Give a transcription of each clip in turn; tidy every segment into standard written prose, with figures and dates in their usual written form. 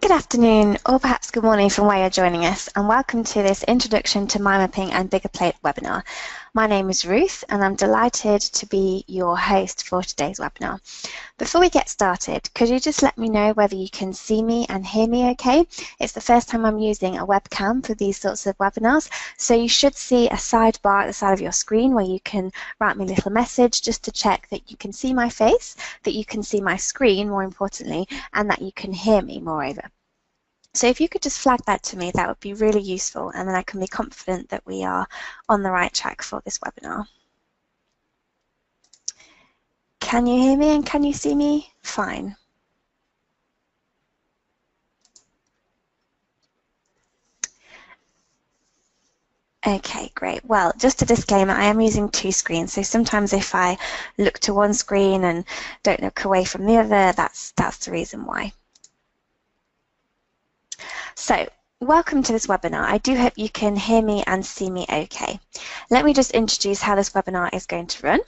Good afternoon, or perhaps good morning from where you're joining us, and welcome to this Introduction to Mind Mapping and Biggerplate webinar. My name is Ruth, and I'm delighted to be your host for today's webinar. Before we get started, could you just let me know whether you can see me and hear me okay? It's the first time I'm using a webcam for these sorts of webinars, so you should see a sidebar at the side of your screen where you can write me a little message just to check that you can see my face, that you can see my screen, more importantly, and that you can hear me, moreover. So if you could just flag that to me, that would be really useful, and then I can be confident that we are on the right track for this webinar. Can you hear me and can you see me? Fine. Okay, great. Well, just a disclaimer, I am using two screens, so sometimes if I look to one screen and don't look away from the other, that's the reason why. So, welcome to this webinar. I do hope you can hear me and see me okay. Let me just introduce how this webinar is going to run.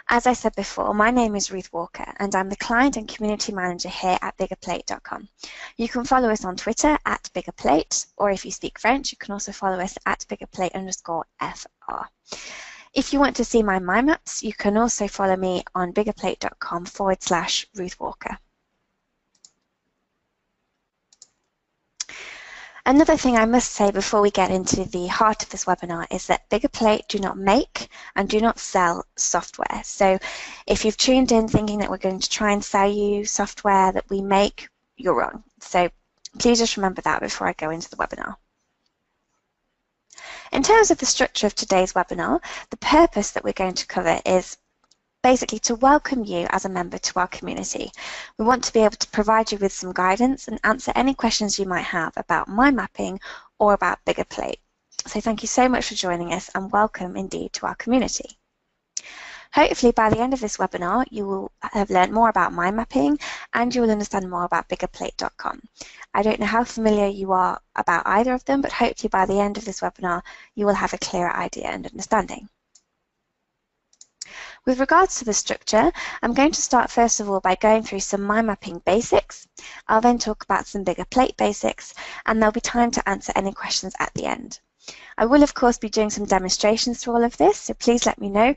As I said before, my name is Ruth Walker, and I'm the Client and Community Manager here at Biggerplate.com. You can follow us on Twitter at Biggerplate, or if you speak French, you can also follow us at Biggerplate_FR. If you want to see my mind maps, you can also follow me on Biggerplate.com/Ruth Walker. Another thing I must say before we get into the heart of this webinar is that Biggerplate do not make and do not sell software. So if you've tuned in thinking that we're going to try and sell you software that we make, you're wrong. So please just remember that before I go into the webinar. In terms of the structure of today's webinar, the purpose that we're going to cover is basically to welcome you as a member to our community. We want to be able to provide you with some guidance and answer any questions you might have about mind mapping or about Biggerplate. So thank you so much for joining us and welcome indeed to our community. Hopefully by the end of this webinar you will have learned more about mind mapping and you will understand more about Biggerplate.com. I don't know how familiar you are about either of them, but hopefully by the end of this webinar you will have a clearer idea and understanding. With regards to the structure, I'm going to start first of all by going through some mind mapping basics. I'll then talk about some Biggerplate basics, and there'll be time to answer any questions at the end. I will of course be doing some demonstrations through all of this, so please let me know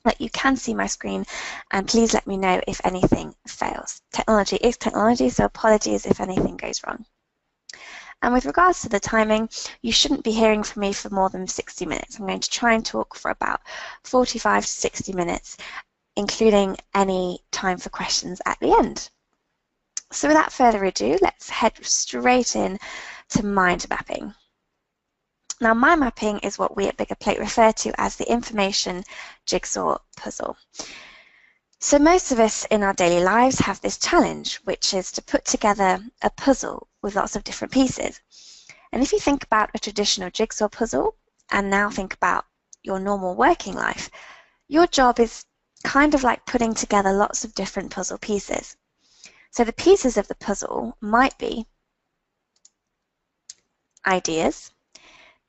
that you can see my screen, and please let me know if anything fails. Technology is technology, so apologies if anything goes wrong. And with regards to the timing, you shouldn't be hearing from me for more than 60 minutes. I'm going to try and talk for about 45 to 60 minutes, including any time for questions at the end. So without further ado, let's head straight in to mind mapping. Now, mind mapping is what we at Biggerplate refer to as the information jigsaw puzzle. So most of us in our daily lives have this challenge, which is to put together a puzzle with lots of different pieces. And if you think about a traditional jigsaw puzzle and now think about your normal working life, your job is kind of like putting together lots of different puzzle pieces. So the pieces of the puzzle might be ideas,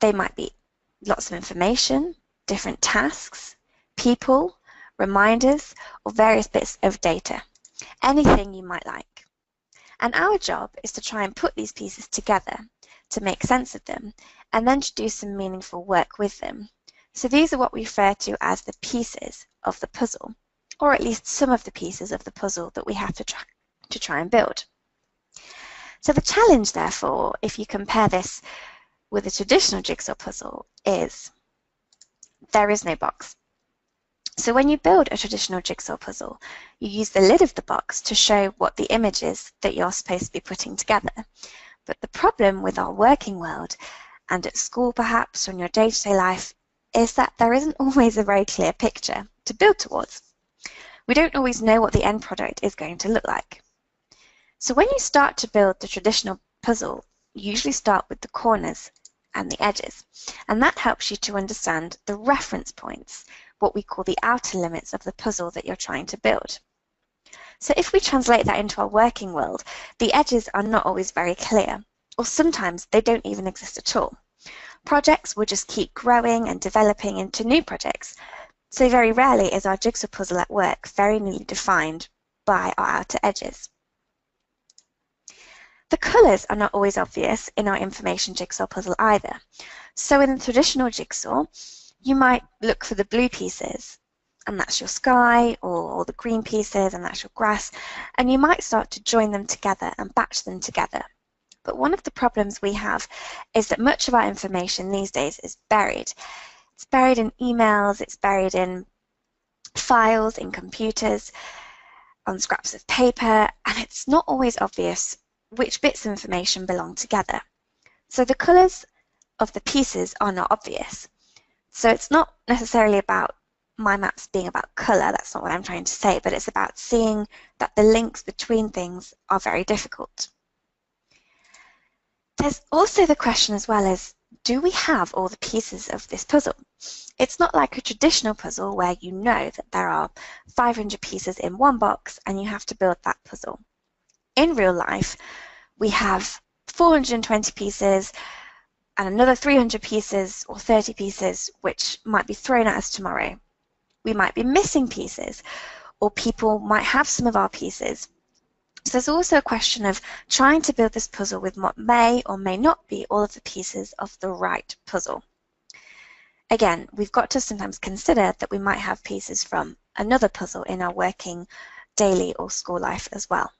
they might be lots of information, different tasks, people, reminders, or various bits of data, anything you might like. And our job is to try and put these pieces together to make sense of them and then to do some meaningful work with them. So these are what we refer to as the pieces of the puzzle, or at least some of the pieces of the puzzle that we have to try and build. So the challenge, therefore, if you compare this with a traditional jigsaw puzzle, is there is no box. So when you build a traditional jigsaw puzzle, you use the lid of the box to show what the image is that you're supposed to be putting together. But the problem with our working world, and at school perhaps, or in your day-to-day life, is that there isn't always a very clear picture to build towards. We don't always know what the end product is going to look like. So when you start to build the traditional puzzle, you usually start with the corners and the edges, and that helps you to understand the reference points, what we call the outer limits of the puzzle that you're trying to build. So if we translate that into our working world, the edges are not always very clear, or sometimes they don't even exist at all. Projects will just keep growing and developing into new projects, so very rarely is our jigsaw puzzle at work very neatly defined by our outer edges. The colours are not always obvious in our information jigsaw puzzle either. So in the traditional jigsaw, you might look for the blue pieces, and that's your sky, or the green pieces, and that's your grass, and you might start to join them together and batch them together. But one of the problems we have is that much of our information these days is buried. It's buried in emails, it's buried in files, in computers, on scraps of paper, and it's not always obvious which bits of information belong together. So the colours of the pieces are not obvious. So it's not necessarily about my maps being about colour, that's not what I'm trying to say, but it's about seeing that the links between things are very difficult. There's also the question as well as, do we have all the pieces of this puzzle? It's not like a traditional puzzle where you know that there are 500 pieces in one box and you have to build that puzzle. In real life, we have 420 pieces and another 300 pieces or 30 pieces which might be thrown at us tomorrow. We might be missing pieces, or people might have some of our pieces. So there's also a question of trying to build this puzzle with what may or may not be all of the pieces of the right puzzle. Again, we've got to sometimes consider that we might have pieces from another puzzle in our working, daily or school life as well.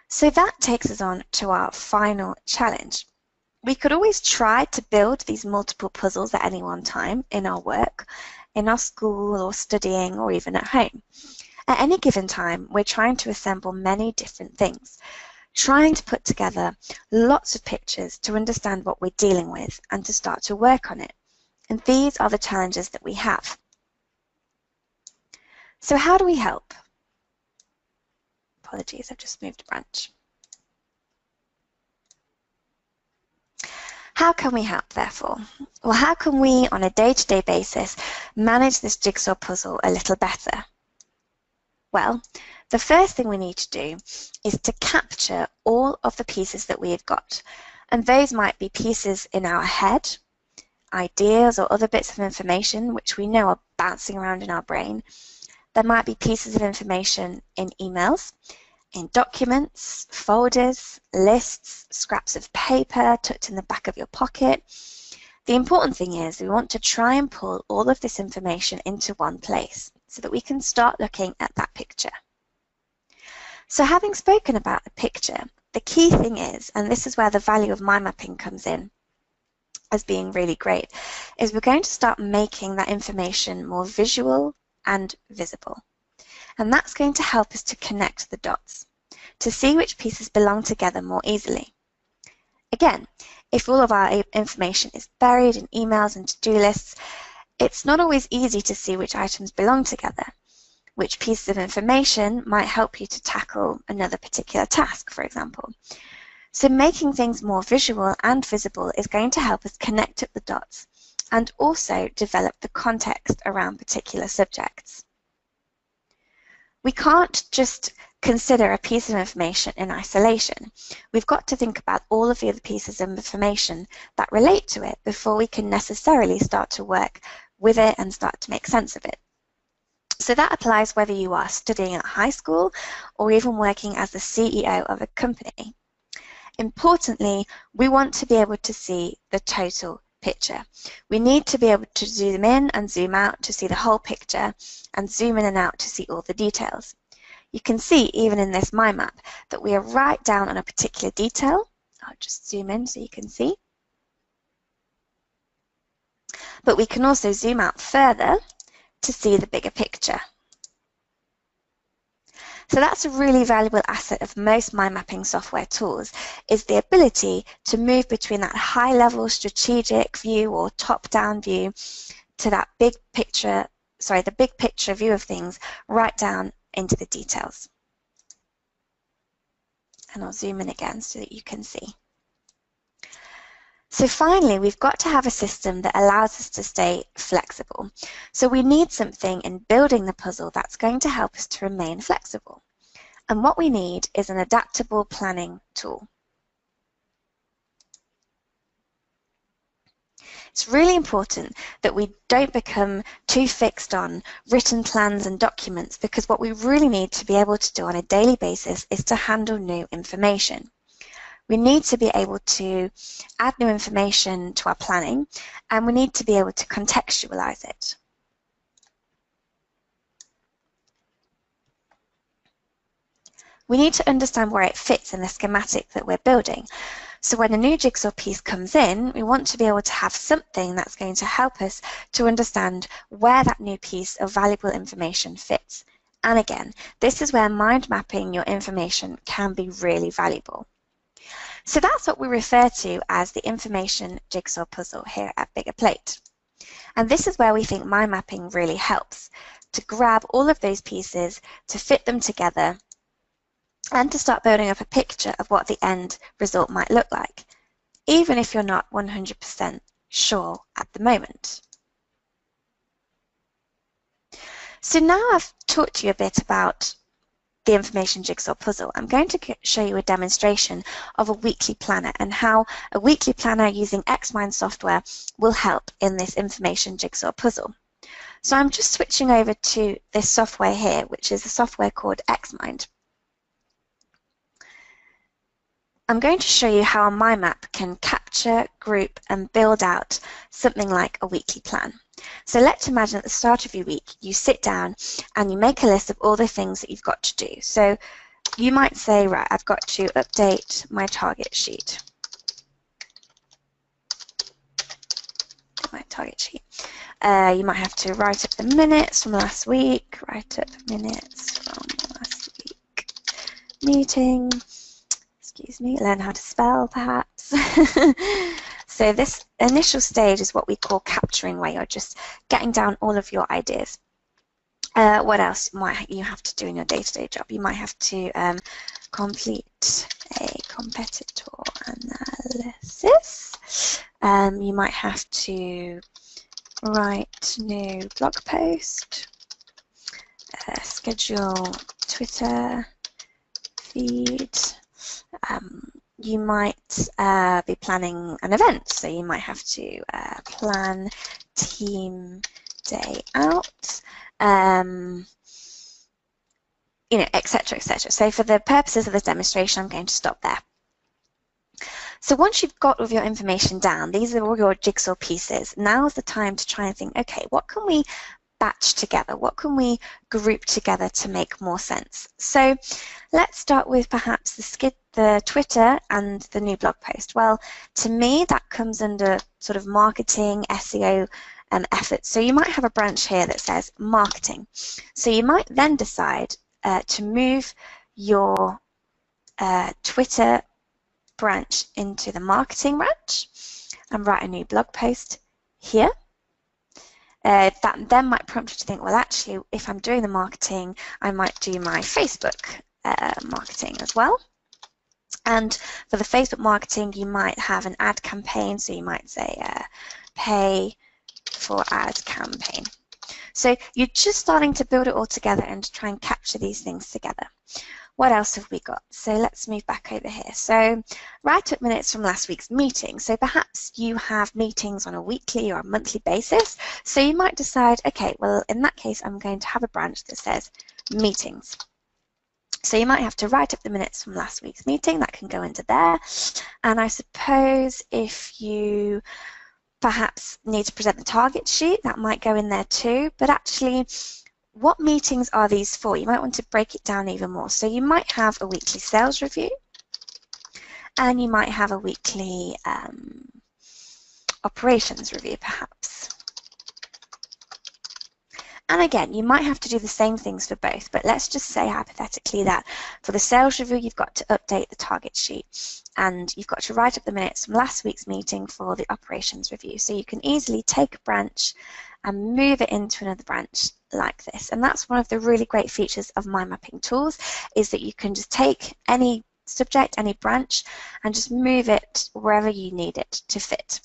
So that takes us on to our final challenge. We could always try to build these multiple puzzles at any one time in our work, in our school or studying or even at home. At any given time, we're trying to assemble many different things, trying to put together lots of pictures to understand what we're dealing with and to start to work on it. And these are the challenges that we have. So how do we help? Apologies, I've just moved a branch. How can we help, therefore? Well, how can we, on a day-to-day basis, manage this jigsaw puzzle a little better? Well, the first thing we need to do is to capture all of the pieces that we have got. And those might be pieces in our head, ideas or other bits of information which we know are bouncing around in our brain. There might be pieces of information in emails, in documents, folders, lists, scraps of paper tucked in the back of your pocket. The important thing is we want to try and pull all of this information into one place so that we can start looking at that picture. So having spoken about the picture, the key thing is, and this is where the value of mind mapping comes in as being really great, is we're going to start making that information more visual and visible. And that's going to help us to connect the dots, to see which pieces belong together more easily. Again, if all of our information is buried in emails and to-do lists, it's not always easy to see which items belong together. Which pieces of information might help you to tackle another particular task, for example. So making things more visual and visible is going to help us connect up the dots and also develop the context around particular subjects. We can't just consider a piece of information in isolation. We've got to think about all of the other pieces of information that relate to it before we can necessarily start to work with it and start to make sense of it. So that applies whether you are studying at high school or even working as the CEO of a company. Importantly, we want to be able to see the total picture. We need to be able to zoom in and zoom out to see the whole picture and zoom in and out to see all the details. You can see even in this mind map that we are right down on a particular detail. I'll just zoom in so you can see. But we can also zoom out further to see the bigger picture. So that's a really valuable asset of most mind mapping software tools, is the ability to move between that high-level strategic view or top-down view to that big picture, the big picture view of things right down into the details. And I'll zoom in again so that you can see. So finally, we've got to have a system that allows us to stay flexible. So we need something in building the puzzle that's going to help us to remain flexible. And what we need is an adaptable planning tool. It's really important that we don't become too fixed on written plans and documents, because what we really need to be able to do on a daily basis is to handle new information. We need to be able to add new information to our planning, and we need to be able to contextualize it. We need to understand where it fits in the schematic that we're building. So when a new jigsaw piece comes in, we want to be able to have something that's going to help us to understand where that new piece of valuable information fits. And again, this is where mind mapping your information can be really valuable. So that's what we refer to as the information jigsaw puzzle here at Biggerplate. And this is where we think mind mapping really helps, to grab all of those pieces, to fit them together, and to start building up a picture of what the end result might look like, even if you're not 100% sure at the moment. So now I've talked to you a bit about the information jigsaw puzzle, I'm going to show you a demonstration of a weekly planner and how a weekly planner using Xmind software will help in this information jigsaw puzzle. So I'm just switching over to this software here, which is a software called Xmind. I'm going to show you how a mind map can capture, group, and build out something like a weekly plan. So let's imagine at the start of your week, you sit down and you make a list of all the things that you've got to do. So you might say, right, I've got to update my target sheet. You might have to write up the minutes from last week, write up minutes from last week meeting. Excuse me, learn how to spell perhaps. So this initial stage is what we call capturing, where you're just getting down all of your ideas. What else might you have to do in your day-to-day job? You might have to complete a competitor analysis. You might have to write new blog post, schedule Twitter feed. You might be planning an event, so you might have to plan team day out, you know, etc., etc. So for the purposes of this demonstration, I'm going to stop there. So once you've got all of your information down, these are all your jigsaw pieces. Now's the time to try and think, okay, what can we batch together? What can we group together to make more sense? So let's start with perhaps the Twitter and the new blog post. Well, to me, that comes under sort of marketing, SEO efforts. So you might have a branch here that says marketing. So you might then decide to move your Twitter branch into the marketing branch and write a new blog post here. That then might prompt you to think, well, actually, if I'm doing the marketing, I might do my Facebook marketing as well. And for the Facebook marketing, you might have an ad campaign, so you might say pay for ad campaign. So you're just starting to build it all together and to try and capture these things together. What else have we got? So let's move back over here. So write up minutes from last week's meeting. So perhaps you have meetings on a weekly or a monthly basis. So you might decide, okay, well, in that case, I'm going to have a branch that says meetings. So you might have to write up the minutes from last week's meeting. That can go into there. And I suppose if you perhaps need to present the target sheet, that might go in there too. But actually, what meetings are these for? You might want to break it down even more. So you might have a weekly sales review, and you might have a weekly operations review, perhaps. And again, you might have to do the same things for both, but let's just say hypothetically that for the sales review, you've got to update the target sheet, and you've got to write up the minutes from last week's meeting for the operations review. So you can easily take a branch and move it into another branch like this. And that's one of the really great features of mind mapping tools, is that you can just take any subject, any branch, and just move it wherever you need it to fit.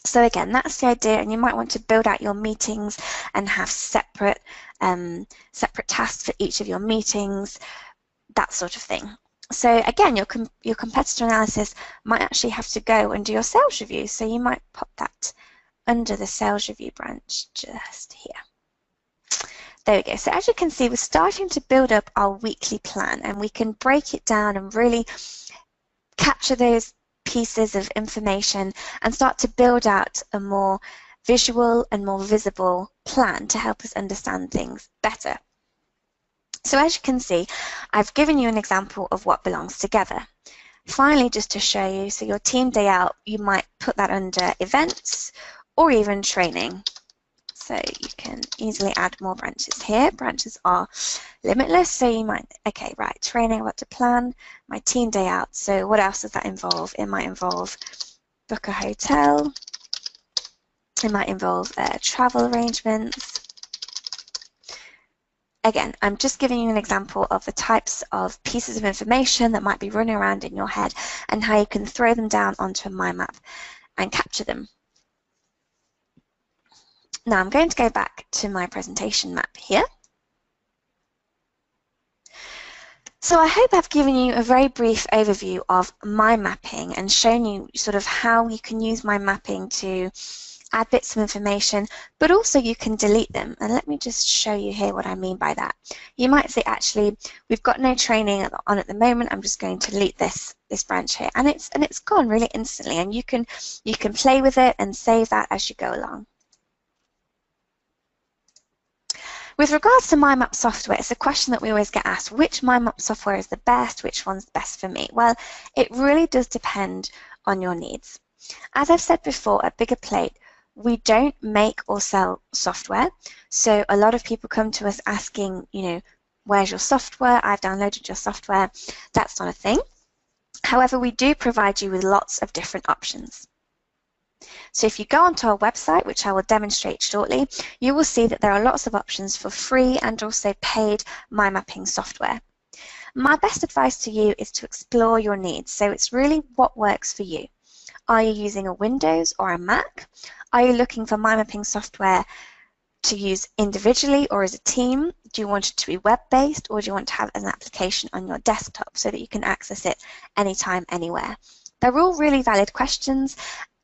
So again, that's the idea, and you might want to build out your meetings and have separate tasks for each of your meetings, that sort of thing. So again, your competitor analysis might actually have to go and do your sales review, so you might pop that under the sales review branch just here. There we go. So as you can see, we're starting to build up our weekly plan, and we can break it down and really capture those pieces of information and start to build out a more visual and more visible plan to help us understand things better. So as you can see, I've given you an example of what belongs together. Finally, just to show you, so your team day out, you might put that under events or even training. So you can easily add more branches here. Branches are limitless, so you might, okay, right, training, what to plan, my team day out. So what else does that involve? It might involve book a hotel. It might involve travel arrangements. Again, I'm just giving you an example of the types of pieces of information that might be running around in your head and how you can throw them down onto a mind map and capture them. Now I'm going to go back to my presentation map here. So I hope I've given you a very brief overview of mind mapping and shown you sort of how you can use mind mapping to add bits of information, but also you can delete them. And let me just show you here what I mean by that. You might say, actually, we've got no training on at the moment. I'm just going to delete this branch here, and it's gone really instantly. And you can play with it and save that as you go along. With regards to mind map software, it's a question that we always get asked, which mind map software is the best, which one's the best for me? Well, it really does depend on your needs. As I've said before, at Biggerplate, we don't make or sell software, so a lot of people come to us asking, you know, where's your software? I've downloaded your software. That's not a thing. However, we do provide you with lots of different options. So if you go onto our website, which I will demonstrate shortly, you will see that there are lots of options for free and also paid mind mapping software. My best advice to you is to explore your needs. So it's really what works for you. Are you using a Windows or a Mac? Are you looking for mind mapping software to use individually or as a team? Do you want it to be web-based, or do you want to have an application on your desktop so that you can access it anytime, anywhere? They're all really valid questions,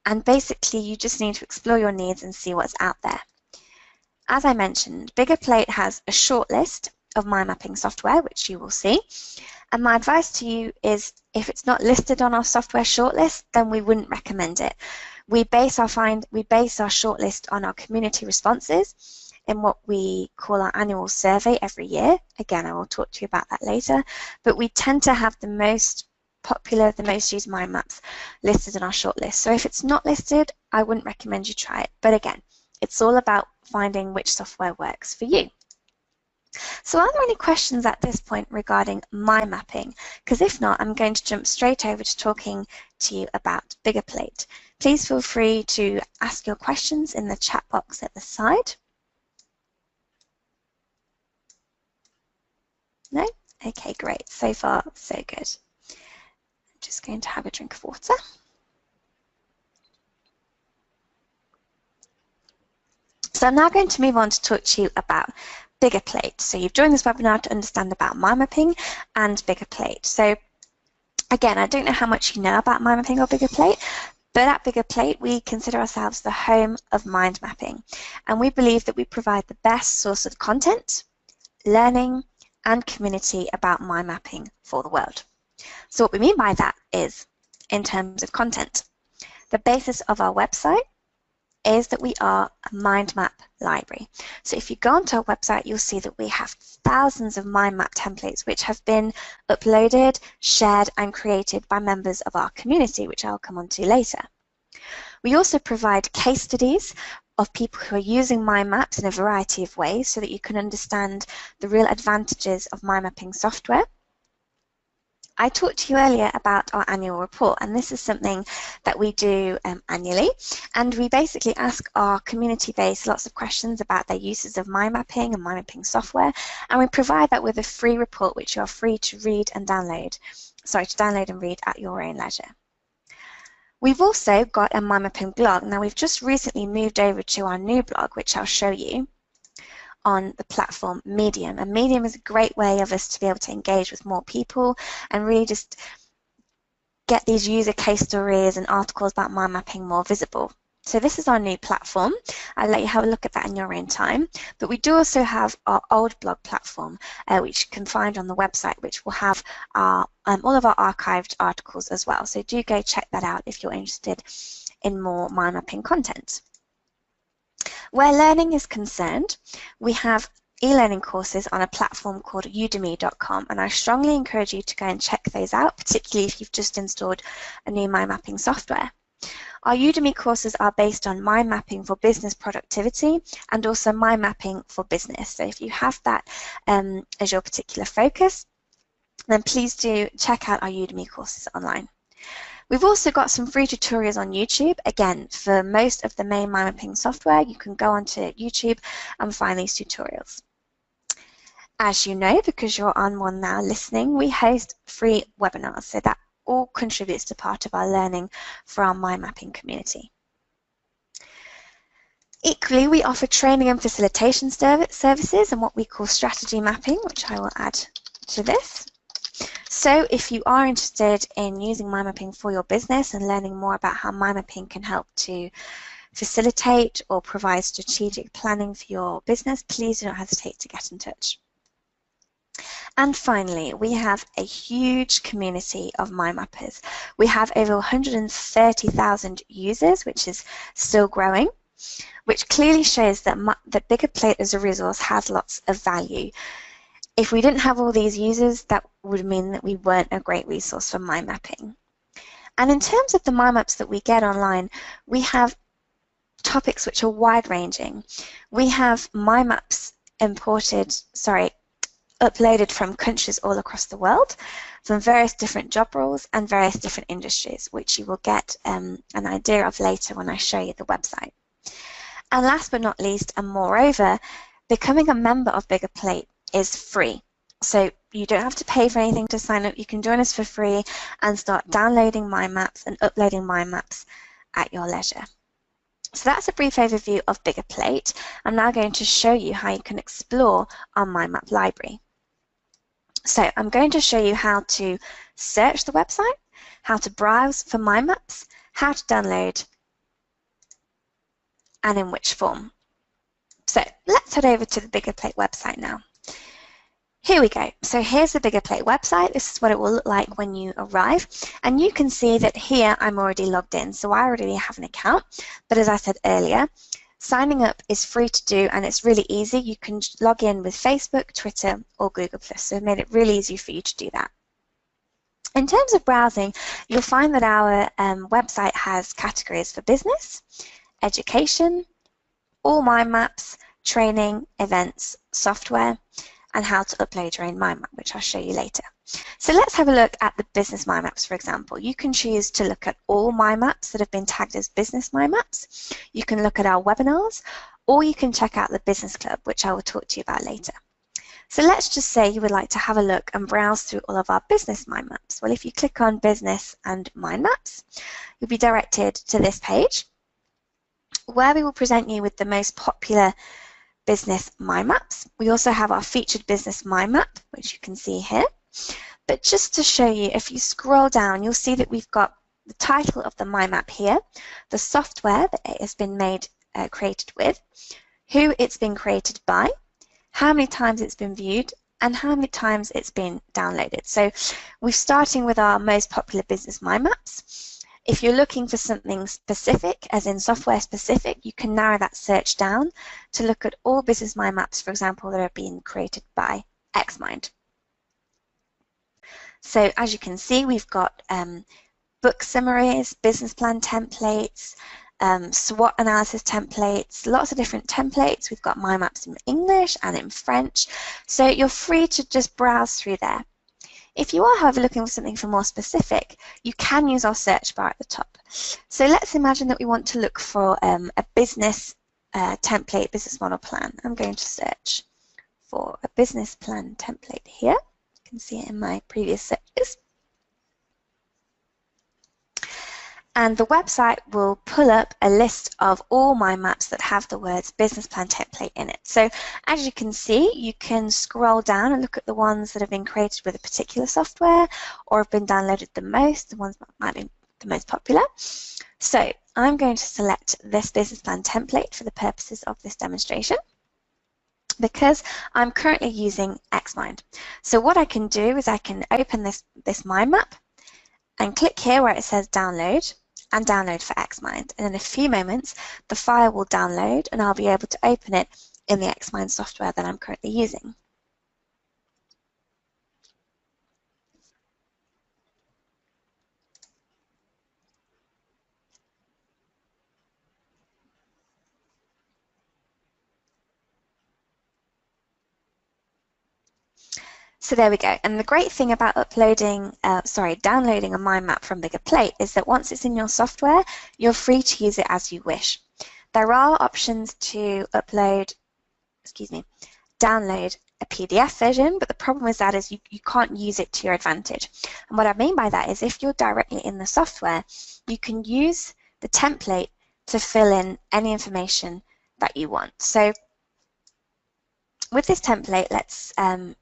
and basically you just need to explore your needs and see what's out there. As I mentioned, Biggerplate has a short list of mind mapping software, which you will see. And my advice to you is, if it's not listed on our software shortlist, then we wouldn't recommend it. We base our shortlist on our community responses in what we call our annual survey every year. Again, I will talk to you about that later. But we tend to have the most popular, the most used mind maps listed in our shortlist. So if it's not listed, I wouldn't recommend you try it. But again, it's all about finding which software works for you. So are there any questions at this point regarding mind mapping? Because if not, I'm going to jump straight over to talking to you about Biggerplate. Please feel free to ask your questions in the chat box at the side. No? Okay, great. So far, so good. I'm just going to have a drink of water. So I'm now going to move on to talk to you about Biggerplate. So you've joined this webinar to understand about mind mapping and Biggerplate. So again, I don't know how much you know about mind mapping or Biggerplate, but at Biggerplate we consider ourselves the home of mind mapping, and we believe that we provide the best source of content, learning and community about mind mapping for the world. So what we mean by that is, in terms of content, the basis of our website is that we are a mind map library. So if you go onto our website, you'll see that we have thousands of mind map templates which have been uploaded, shared and created by members of our community, which I'll come on to later. We also provide case studies of people who are using mind maps in a variety of ways so that you can understand the real advantages of mind mapping software. I talked to you earlier about our annual report, and this is something that we do annually, and we basically ask our community base lots of questions about their uses of mind mapping and mind mapping software, and we provide that with a free report which you are free to read and download, and read at your own leisure. We've also got a mind mapping blog. Now we've just recently moved over to our new blog, which I'll show you, on the platform Medium. And Medium is a great way of us to be able to engage with more people and really just get these user case stories and articles about mind mapping more visible. So this is our new platform. I'll let you have a look at that in your own time. But we do also have our old blog platform, which you can find on the website, which will have our, all of our archived articles as well. So do go check that out if you're interested in more mind mapping content. Where learning is concerned, we have e-learning courses on a platform called udemy.com, and I strongly encourage you to go and check those out, particularly if you've just installed a new mind mapping software. Our Udemy courses are based on mind mapping for business productivity and also mind mapping for business. So if you have that as your particular focus, then please do check out our Udemy courses online. We've also got some free tutorials on YouTube. Again, for most of the main mind mapping software, you can go onto YouTube and find these tutorials. As you know, because you're on one now listening, we host free webinars, so that all contributes to part of our learning for our mind mapping community. Equally, we offer training and facilitation services and what we call strategy mapping, which I will add to this. So if you are interested in using mind mapping for your business and learning more about how mind mapping can help to facilitate or provide strategic planning for your business, please do not hesitate to get in touch. And finally, we have a huge community of mind mappers. We have over 130,000 users, which is still growing, which clearly shows that Biggerplate as a resource has lots of value. If we didn't have all these users, that would mean that we weren't a great resource for mind mapping. And in terms of the mind maps that we get online, we have topics which are wide-ranging. We have mind maps uploaded from countries all across the world, from various different job roles and various different industries, which you will get an idea of later when I show you the website. And last but not least, and moreover, becoming a member of Biggerplate is free. So you don't have to pay for anything to sign up. You can join us for free and start downloading mind maps and uploading mind maps at your leisure. So that's a brief overview of Biggerplate. I'm now going to show you how you can explore our mind map library. So I'm going to show you how to search the website, how to browse for mind maps, how to download, and in which form. So let's head over to the Biggerplate website now. Here we go. So here's the Biggerplate website. This is what it will look like when you arrive. And you can see that here I'm already logged in. So I already have an account. But as I said earlier, signing up is free to do and it's really easy. You can log in with Facebook, Twitter, or Google+. So I've made it really easy for you to do that. In terms of browsing, you'll find that our website has categories for business, education, all mind maps, training, events, software, and how to upload your own mind map, which I'll show you later. So let's have a look at the business mind maps, for example. You can choose to look at all mind maps that have been tagged as business mind maps. You can look at our webinars, or you can check out the business club, which I will talk to you about later. So let's just say you would like to have a look and browse through all of our business mind maps. Well, if you click on business and mind maps, you'll be directed to this page, where we will present you with the most popular business mind maps. We also have our featured business mind map, which you can see here. But just to show you, if you scroll down, you'll see that we've got the title of the mind map here, the software that it has been created with, who it's been created by, how many times it's been viewed, and how many times it's been downloaded. So we're starting with our most popular business mind maps. If you're looking for something specific, as in software specific, you can narrow that search down to look at all business mind maps, for example, that are being created by Xmind. So as you can see, we've got book summaries, business plan templates, SWOT analysis templates, lots of different templates. We've got mind maps in English and in French. So you're free to just browse through there. If you are, however, looking for something for more specific, you can use our search bar at the top. So let's imagine that we want to look for a business template, business model plan. I'm going to search for a business plan template here. You can see it in my previous searches. And the website will pull up a list of all mind maps that have the words business plan template in it. So as you can see, you can scroll down and look at the ones that have been created with a particular software or have been downloaded the most, the ones that might be the most popular. So I'm going to select this business plan template for the purposes of this demonstration, because I'm currently using Xmind. So what I can do is I can open this mind map and click here where it says download, and download for Xmind. And in a few moments, the file will download and I'll be able to open it in the Xmind software that I'm currently using. So there we go. And the great thing about downloading a mind map from Biggerplate is that once it's in your software, you're free to use it as you wish. There are options to download a PDF version, but the problem with that is you can't use it to your advantage. And what I mean by that is if you're directly in the software, you can use the template to fill in any information that you want. So with this template, let's,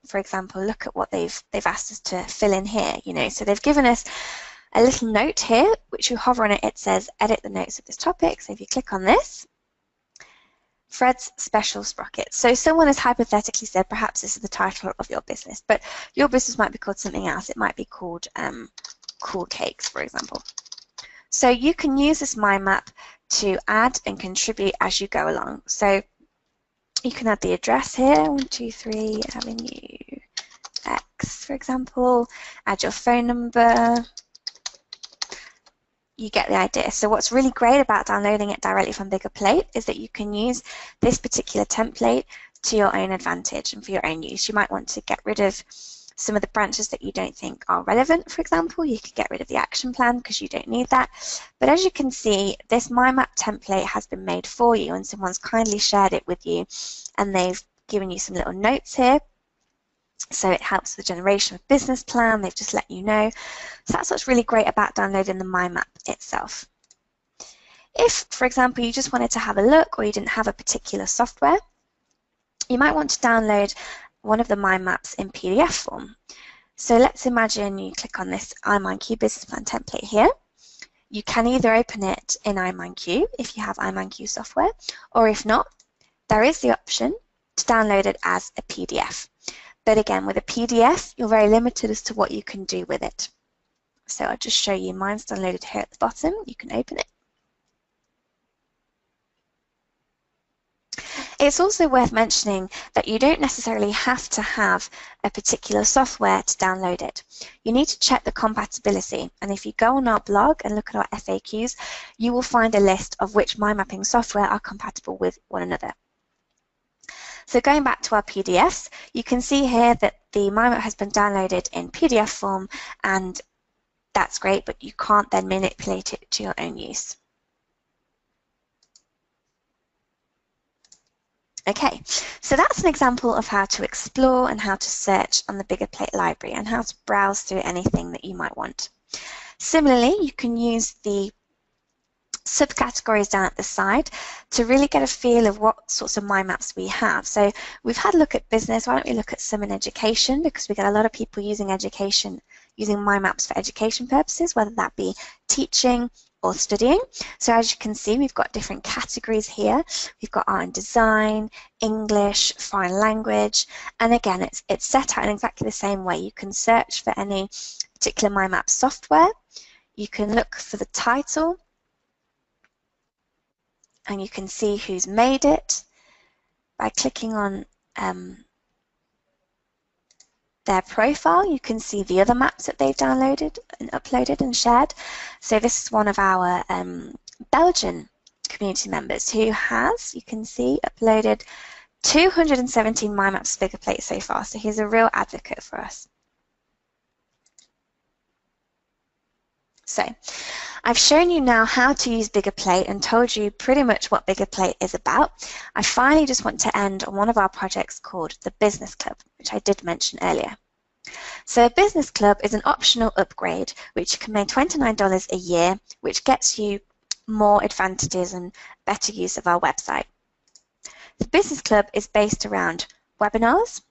for example, look at what they've asked us to fill in here. So they've given us a little note here, which you hover on it, it says edit the notes of this topic. So if you click on this, Fred's Special Sprockets. So someone has hypothetically said perhaps this is the title of your business, but your business might be called something else. It might be called Cool Cakes, for example. So you can use this mind map to add and contribute as you go along. So you can add the address here, 123 Avenue X, for example, add your phone number. You get the idea. So what's really great about downloading it directly from Biggerplate is that you can use this particular template to your own advantage and for your own use. You might want to get rid of some of the branches that you don't think are relevant, for example. You could get rid of the action plan because you don't need that. But as you can see, this mind map template has been made for you and someone's kindly shared it with you, and they've given you some little notes here. So it helps with the generation of business plan. They've just let you know. So that's what's really great about downloading the mind map itself. If, for example, you just wanted to have a look or you didn't have a particular software, you might want to download one of the mind maps in PDF form. So let's imagine you click on this iMindQ business plan template here. You can either open it in iMindQ if you have iMindQ software, or if not, there is the option to download it as a PDF. But again, with a PDF, you're very limited as to what you can do with it. So I'll just show you, mine's downloaded here at the bottom. You can open it. It's also worth mentioning that you don't necessarily have to have a particular software to download it. You need to check the compatibility, and if you go on our blog and look at our FAQs, you will find a list of which mind mapping software are compatible with one another. So going back to our PDFs, you can see here that the mind map has been downloaded in PDF form, and that's great, but you can't then manipulate it to your own use. Okay, so that's an example of how to explore and how to search on the Biggerplate library and how to browse through anything that you might want. Similarly, you can use the subcategories down at the side to really get a feel of what sorts of mind maps we have. So we've had a look at business. Why don't we look at some in education, because we get a lot of people using mind maps for education purposes, whether that be teaching or studying. So as you can see, we've got different categories here. We've got art and design, English, foreign language, and again, it's set out in exactly the same way. You can search for any particular mind map software. You can look for the title, and you can see who's made it by clicking on their profile. You can see the other maps that they've downloaded and uploaded and shared. So this is one of our Belgian community members who has, you can see, uploaded 217 mind maps to Biggerplate so far. So he's a real advocate for us. So I've shown you now how to use Biggerplate and told you pretty much what Biggerplate is about. I finally just want to end on one of our projects called the Business Club, which I did mention earlier. So a Business Club is an optional upgrade which can make $29 a year, which gets you more advantages and better use of our website. The Business Club is based around webinars,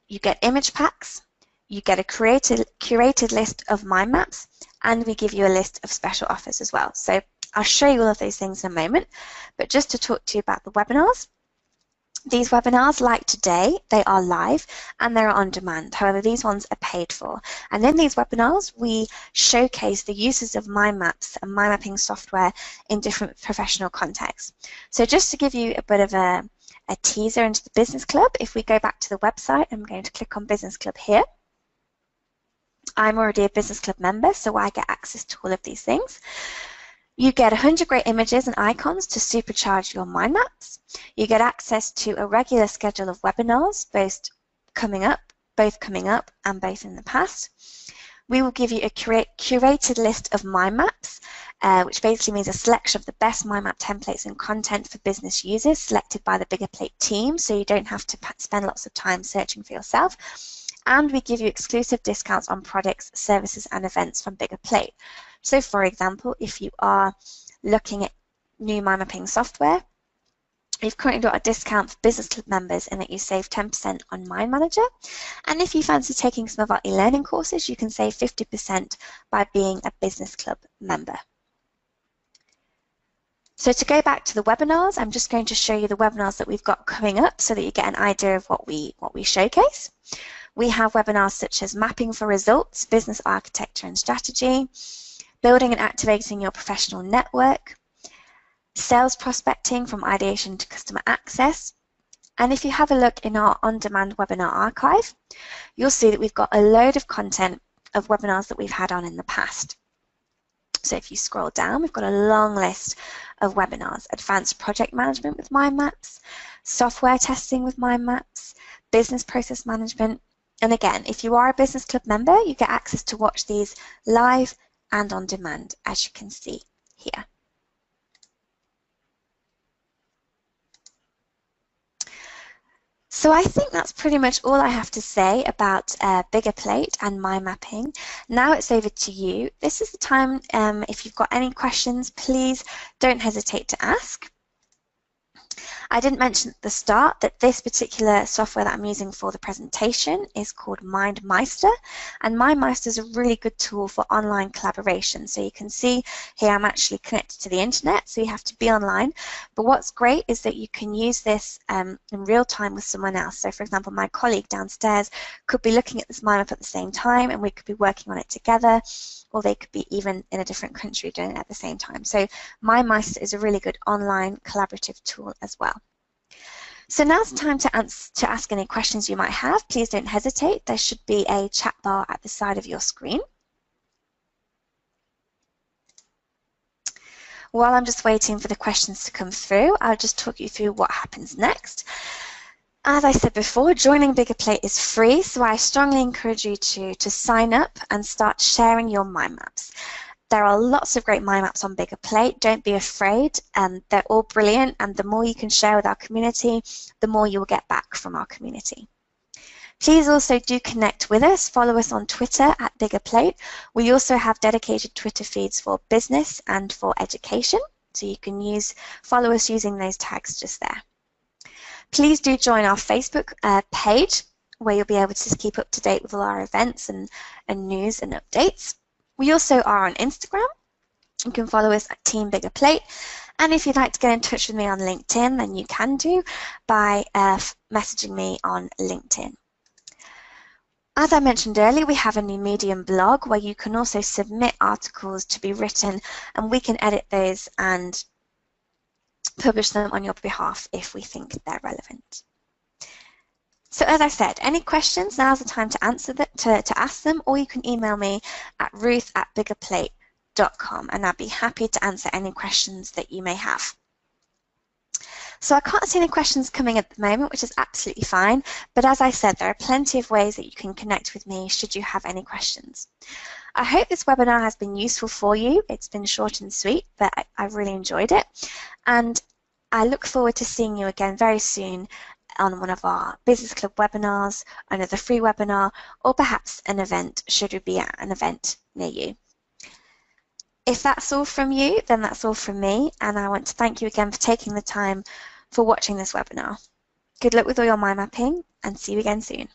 you get image packs, you get a curated list of mind maps, and we give you a list of special offers as well. So I'll show you all of those things in a moment, but just to talk to you about the webinars. These webinars, like today, they are live and they're on demand. However, these ones are paid for. And in these webinars, we showcase the uses of mind maps and mind mapping software in different professional contexts. So just to give you a bit of a teaser into the Business Club, if we go back to the website, I'm going to click on Business Club here. I'm already a Business Club member, so I get access to all of these things. You get 100 great images and icons to supercharge your mind maps. You get access to a regular schedule of webinars, both coming up and both in the past. We will give you a curated list of mind maps, which basically means a selection of the best mind map templates and content for business users selected by the Biggerplate team, so you don't have to spend lots of time searching for yourself. And we give you exclusive discounts on products, services, and events from Biggerplate. So, for example, if you are looking at new mind mapping software, you've currently got a discount for Business Club members in that you save 10% on Mind Manager. And if you fancy taking some of our e-learning courses, you can save 50% by being a Business Club member. So to go back to the webinars, I'm just going to show you the webinars that we've got coming up so that you get an idea of what we showcase. We have webinars such as Mapping for Results, Business Architecture and Strategy, Building and Activating Your Professional Network, Sales Prospecting from Ideation to Customer Access. And if you have a look in our on-demand webinar archive, you'll see that we've got a load of content of webinars that we've had on in the past. So if you scroll down, we've got a long list of webinars: Advanced Project Management with Mind Maps, Software Testing with Mind Maps, Business Process Management. And again, if you are a Business Club member, you get access to watch these live and on demand, as you can see here. So I think that's pretty much all I have to say about Biggerplate and mind mapping. Now it's over to you. This is the time, if you've got any questions, please don't hesitate to ask. I didn't mention at the start that this particular software that I'm using for the presentation is called MindMeister, and MindMeister is a really good tool for online collaboration. So you can see here I'm actually connected to the internet, so you have to be online. But what's great is that you can use this in real time with someone else. So for example, my colleague downstairs could be looking at this mind map at the same time, and we could be working on it together, or they could be even in a different country doing it at the same time. So MindMeister is a really good online collaborative tool as well. So now's the time to ask any questions you might have. Please don't hesitate. There should be a chat bar at the side of your screen. While I'm just waiting for the questions to come through, I'll just talk you through what happens next. As I said before, joining Biggerplate is free, so I strongly encourage you to sign up and start sharing your mind maps. There are lots of great mind maps on Biggerplate. Don't be afraid. They're all brilliant, and the more you can share with our community, the more you will get back from our community. Please also do connect with us. Follow us on Twitter at Biggerplate. We also have dedicated Twitter feeds for business and for education, so you can follow us using those tags just there. Please do join our Facebook page, where you'll be able to keep up to date with all our events and news and updates. We also are on Instagram. You can follow us at Team Biggerplate. And if you'd like to get in touch with me on LinkedIn, then you can do by messaging me on LinkedIn. As I mentioned earlier, we have a new Medium blog where you can also submit articles to be written, and we can edit those and publish them on your behalf if we think they're relevant. So as I said, any questions, now's the time to answer to ask them, or you can email me at ruth@biggerplate.com, and I'd be happy to answer any questions that you may have. So I can't see any questions coming at the moment, which is absolutely fine, but as I said, there are plenty of ways that you can connect with me should you have any questions. I hope this webinar has been useful for you. It's been short and sweet, but I've really enjoyed it, and I look forward to seeing you again very soon on one of our Business Club webinars, another free webinar, or perhaps an event should we be at an event near you. If that's all from you, then that's all from me, and I want to thank you again for taking the time for watching this webinar. Good luck with all your mind mapping, and see you again soon.